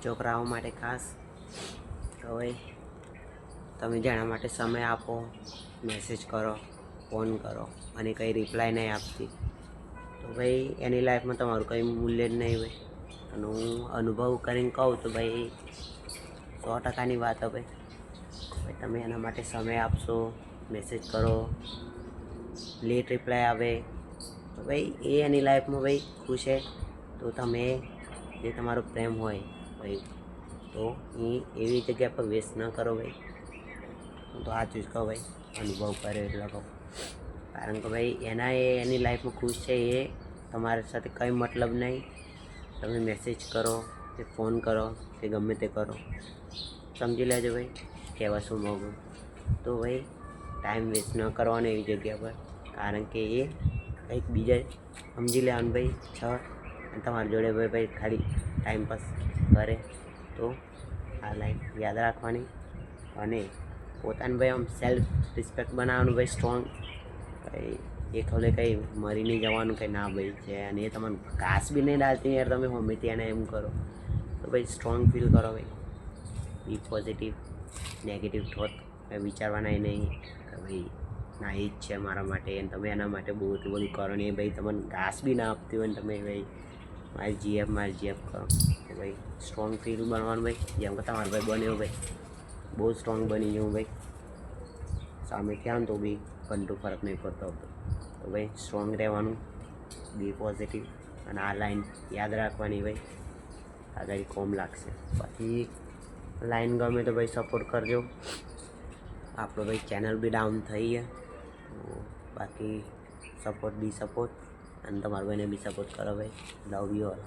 છોકરાઓ માટે ખાસ તો ભાઈ તમે જેના માટે સમય આપો, મેસેજ કરો, ફોન કરો અને કંઈ રિપ્લાય નહીં આપતી તો ભાઈ એની લાઈફમાં તમારું કંઈ મૂલ્ય જ નહીં હોય. અને હું અનુભવ કરીને કહું તો ભાઈ 100%ની વાત હે ભાઈ. તમે એના માટે સમય આપશો, મેસેજ કરો, લેટ રિપ્લાય આવે તો ભાઈ એ એની લાઈફમાં ભાઈ ખુશ છે. તો તમે જે તમારો પ્રેમ હોય ભાઈ તો એ એવી જગ્યા પર વેસ્ટ ન કરો ભાઈ. હું તો આ ચીજ કહું ભાઈ, અનુભવ કર્યો એટલે કહું. કારણ કે ભાઈ એની લાઈફમાં ખુશ છે, એ તમારી સાથે કંઈ મતલબ નહીં. તમે મેસેજ કરો કે ફોન કરો કે ગમે તે કરો, સમજી લેજો ભાઈ કહેવા શું માગું. તો ભાઈ ટાઈમ વેસ્ટ ન કરવાનો એવી જગ્યા પર, કારણ કે એ કંઈક બીજા સમજી લેવાનું ભાઈ અને તમારી જોડે ભાઈ ખાલી ટાઈમ પાસ કરે. તો આ લાઈન યાદ રાખવાની અને પોતાનું ભાઈ આમ સેલ્ફ રિસ્પેક્ટ બનાવવાનું ભાઈ સ્ટ્રોંગ. ભાઈ એ ખોલે કંઈ મરી નહીં જવાનું કંઈ ના ભાઈ છે અને એ તમને ઘાસ બી નહીં ડાલતી યાર, તમે હમેથી એને એમ કરો તો ભાઈ સ્ટ્રોંગ ફીલ કરો ભાઈ. બી પોઝિટિવ, નેગેટિવ થોટ વિચારવાના નહીં કે ભાઈ ના એ જ છે મારા માટે અને તમે એના માટે બહુ એટલું બધું કરો ને એ ભાઈ તમને ઘાસ બી ના આપતી હોય ને તમે ભાઈ મારી જીએફ કરો તો ભાઈ સ્ટ્રોંગ ફીલ બનવાનું ભાઈ. જેમ કે તમારો ભાઈ બન્યો ભાઈ બહુ સ્ટ્રોંગ બની ગયું ભાઈ, સામેથી આવ તો બી ઘંટું ફરક નહીં પડતો હતો. તો ભાઈ સ્ટ્રોંગ રહેવાનું, બી પોઝિટિવ અને આ લાઈન યાદ રાખવાની ભાઈ, આગળ કોમ લાગશે. બાકી લાઈન ગમે તો ભાઈ સપોર્ટ કરજો. આપણો ભાઈ ચેનલ બી ડાઉન થઈ છે તો બાકી સપોર્ટ અને તમારા ભાઈને બી સપોર્ટ કરો ભાઈ. Love you all.